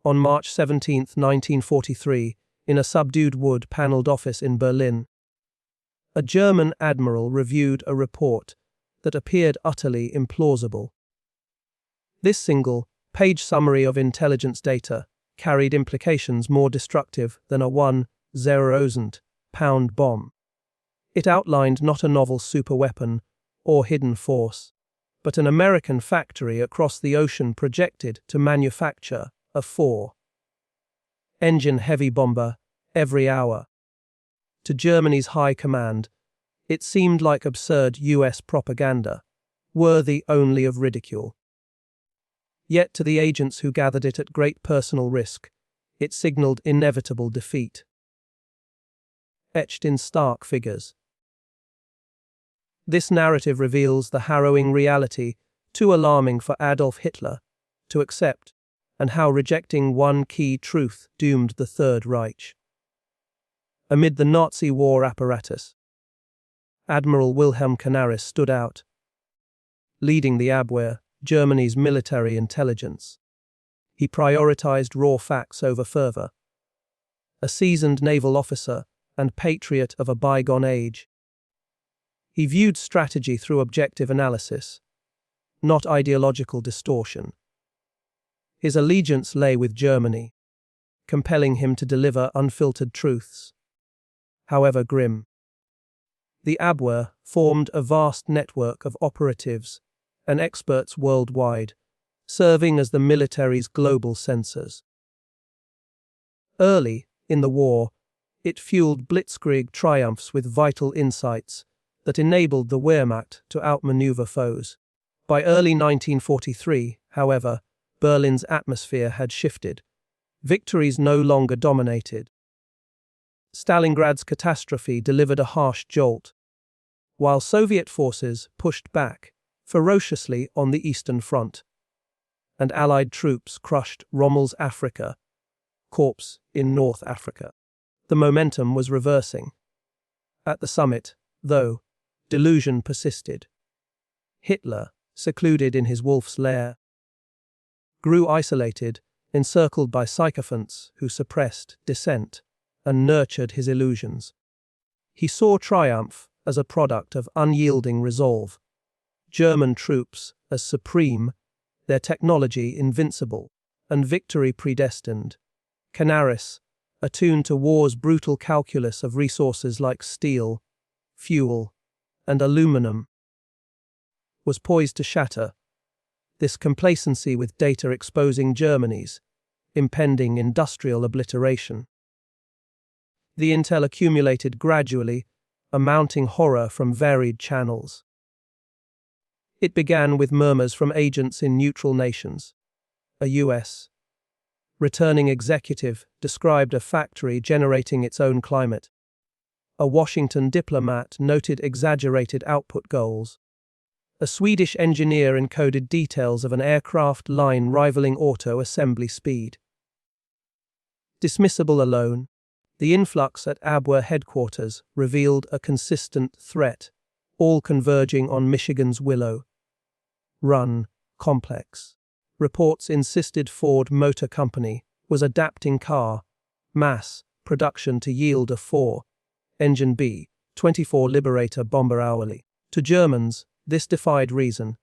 on March 17, 1943, in a subdued wood-panelled office in Berlin. A German admiral reviewed a report that appeared utterly implausible. This single-page summary of intelligence data carried implications more destructive than a 1,000-pound bomb. It outlined not a novel superweapon or hidden force, but an American factory across the ocean projected to manufacture a 4-engine heavy bomber every hour. To Germany's high command, it seemed like absurd US propaganda, worthy only of ridicule. Yet to the agents who gathered it at great personal risk, it signaled inevitable defeat. Etched in stark figures. This narrative reveals the harrowing reality, too alarming for Adolf Hitler to accept, and how rejecting one key truth doomed the Third Reich. Amid the Nazi war apparatus, Admiral Wilhelm Canaris stood out, leading the Abwehr, Germany's military intelligence. He prioritized raw facts over fervor. A seasoned naval officer and patriot of a bygone age, he viewed strategy through objective analysis, not ideological distortion. His allegiance lay with Germany, compelling him to deliver unfiltered truths, however grim. The Abwehr formed a vast network of operatives and experts worldwide, serving as the military's global censors. Early in the war, it fueled blitzkrieg triumphs with vital insights that enabled the Wehrmacht to outmaneuver foes. By early 1943, however, Berlin's atmosphere had shifted. Victories no longer dominated. Stalingrad's catastrophe delivered a harsh jolt, while Soviet forces pushed back ferociously on the Eastern Front, and Allied troops crushed Rommel's Afrika Corps in North Africa. The momentum was reversing. At the summit, though, delusion persisted. Hitler, secluded in his wolf's lair, grew isolated, encircled by sycophants who suppressed dissent and nurtured his illusions. He saw triumph as a product of unyielding resolve, German troops as supreme, their technology invincible, and victory predestined. Canaris, attuned to war's brutal calculus of resources like steel, fuel, and aluminum, was poised to shatter this complacency with data exposing Germany's impending industrial obliteration. The intel accumulated gradually, a mounting horror from varied channels. It began with murmurs from agents in neutral nations. A U.S. returning executive described a factory generating its own climate. A Washington diplomat noted exaggerated output goals. A Swedish engineer encoded details of an aircraft line rivaling auto assembly speed. Dismissible alone, the influx at Abwehr headquarters revealed a consistent threat, all converging on Michigan's Willow Run complex. Reports insisted Ford Motor Company was adapting car mass production to yield a 4-engine B-24 Liberator bomber hourly. To Germans, this defied reason.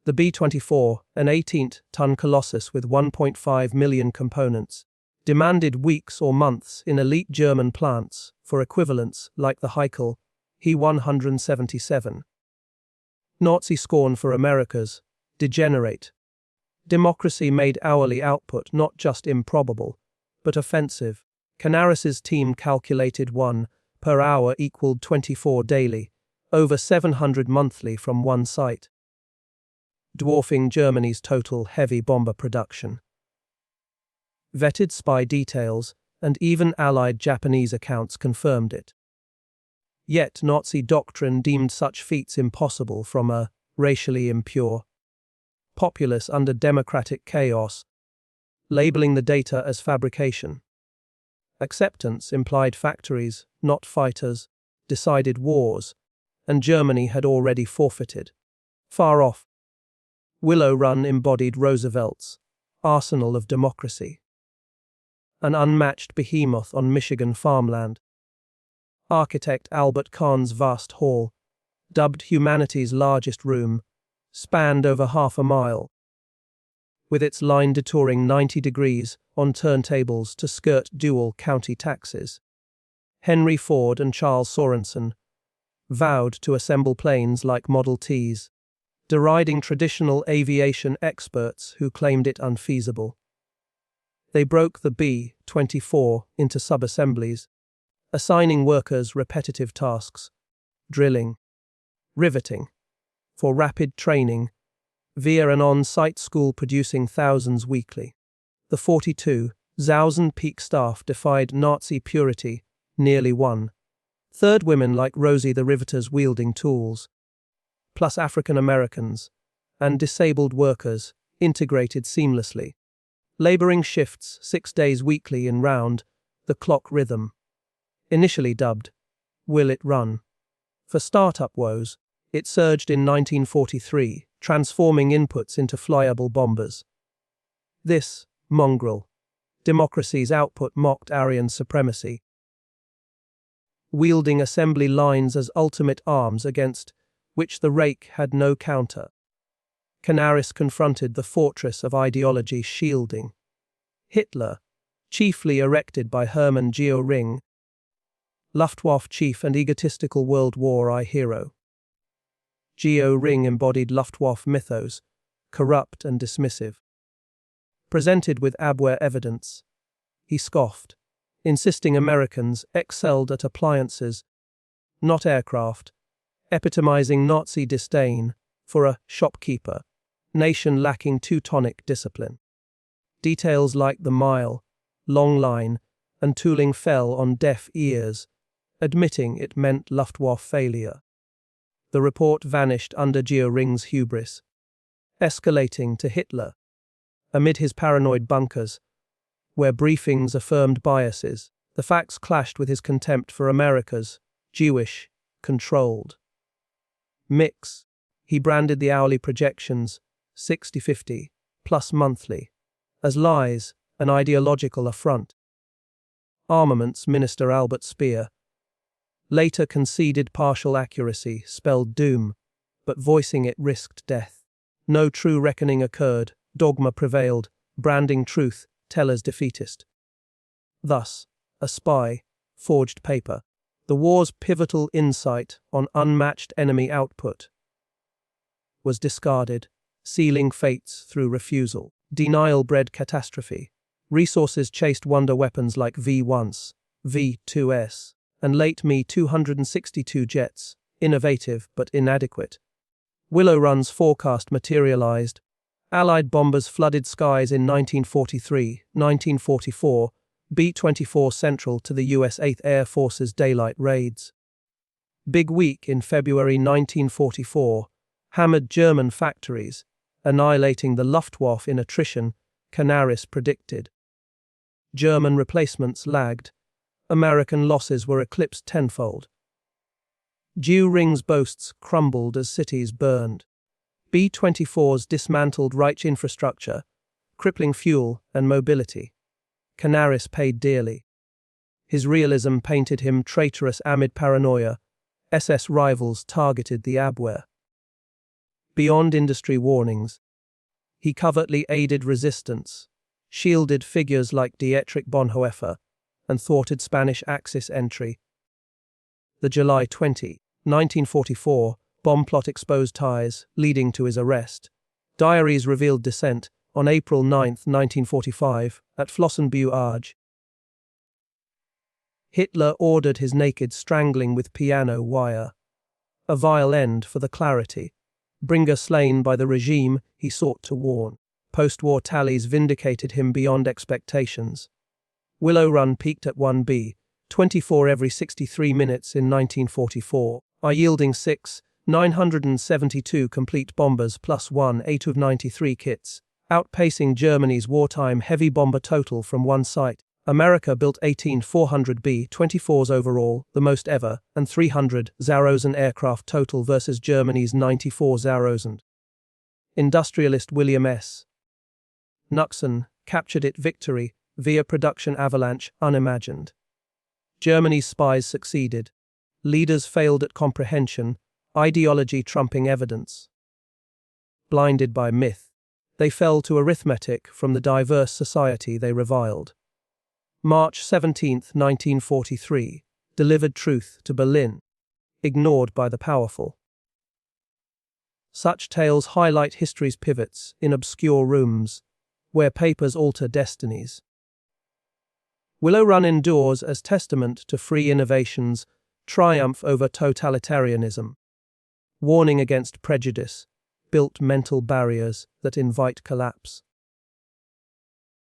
The B-24, an 18-ton colossus with 1.5 million components, demanded weeks or months in elite German plants for equivalents like the Heikel He-177. Nazi scorn for America's degenerate democracy made hourly output not just improbable, but offensive. Canaris's team calculated 1 per hour equaled 24 daily, over 700 monthly from one site, dwarfing Germany's total heavy bomber production. Vetted spy details and even Allied Japanese accounts confirmed it. Yet Nazi doctrine deemed such feats impossible from a racially impure populace under democratic chaos, labeling the data as fabrication. Acceptance implied factories, not fighters, decided wars, and Germany had already forfeited. Far off, Willow Run embodied Roosevelt's arsenal of democracy. an unmatched behemoth on Michigan farmland. Architect Albert Kahn's vast hall, dubbed humanity's largest room, spanned over half a mile, with its line detouring 90 degrees on turntables to skirt dual county taxes. Henry Ford and Charles Sorensen vowed to assemble planes like Model Ts, deriding traditional aviation experts who claimed it unfeasible. They broke the B-24 into sub-assemblies, assigning workers repetitive tasks, drilling, riveting, for rapid training, via an on-site school producing thousands weekly. The 42,000 peak staff defied Nazi purity, nearly one-third women like Rosie the Riveters wielding tools, plus African Americans and disabled workers integrated seamlessly, laboring shifts 6 days weekly in round-the-clock rhythm. Initially dubbed, "Will It Run?" for startup woes, it surged in 1943, transforming inputs into flyable bombers. This mongrel democracy's output mocked Aryan supremacy, wielding assembly lines as ultimate arms against which the Reich had no counter. Canaris confronted the fortress of ideology shielding Hitler, chiefly erected by Hermann Göring, Luftwaffe chief and egotistical World War I hero. Göring embodied Luftwaffe mythos, corrupt and dismissive. Presented with Abwehr evidence, he scoffed, insisting Americans excelled at appliances, not aircraft, epitomizing Nazi disdain for a shopkeeper, nation lacking Teutonic discipline. Details like the mile-long line and tooling fell on deaf ears, admitting it meant Luftwaffe failure. The report vanished under Göring's hubris, escalating to Hitler, amid his paranoid bunkers, where briefings affirmed biases. The facts clashed with his contempt for America's Jewish, controlled mix. He branded the hourly projections, 60-50, plus monthly, as lies, an ideological affront. Armaments Minister Albert Speer later conceded partial accuracy spelled doom, but voicing it risked death. No true reckoning occurred, dogma prevailed, branding truth, tellers defeatist. Thus, a spy, forged paper, the war's pivotal insight on unmatched enemy output, was discarded, sealing fates through refusal. Denial bred catastrophe. Resources chased wonder weapons like V-1s, V-2s, and late Me-262 jets, innovative but inadequate. Willow Run's forecast materialized. Allied bombers flooded skies in 1943, 1944, B-24 central to the U.S. 8th Air Force's daylight raids. Big Week in February 1944 hammered German factories, annihilating the Luftwaffe in attrition, Canaris predicted. German replacements lagged. American losses were eclipsed tenfold. Göring's boasts crumbled as cities burned. B-24s dismantled Reich infrastructure, crippling fuel and mobility. Canaris paid dearly. His realism painted him traitorous amid paranoia. SS rivals targeted the Abwehr. Beyond industry warnings, he covertly aided resistance, shielded figures like Dietrich Bonhoeffer, and thwarted Spanish Axis entry. The July 20, 1944, bomb plot exposed ties, leading to his arrest. Diaries revealed dissent on April 9, 1945, at Flossenbühl. Hitler ordered his naked strangling with piano wire. A vile end for the clarity. Bringer slain by the regime he sought to warn. Post-war tallies vindicated him beyond expectations. Willow Run peaked at 1B, 24 every 63 minutes in 1944, yielding 972 complete bombers plus 8 of 93 kits, outpacing Germany's wartime heavy bomber total from one site. America built 18 400 B-24s overall, the most ever, and 300 Zarosen aircraft total versus Germany's 94 Zarosen. Industrialist William S. Knuckson captured it victory via production avalanche unimagined. Germany's spies succeeded. Leaders failed at comprehension, ideology trumping evidence. Blinded by myth, they fell to arithmetic from the diverse society they reviled. March 17, 1943, delivered truth to Berlin, ignored by the powerful. Such tales highlight history's pivots in obscure rooms, where papers alter destinies. Willow Run endures as testament to free innovation's triumph over totalitarianism. Warning against prejudice, built mental barriers that invite collapse.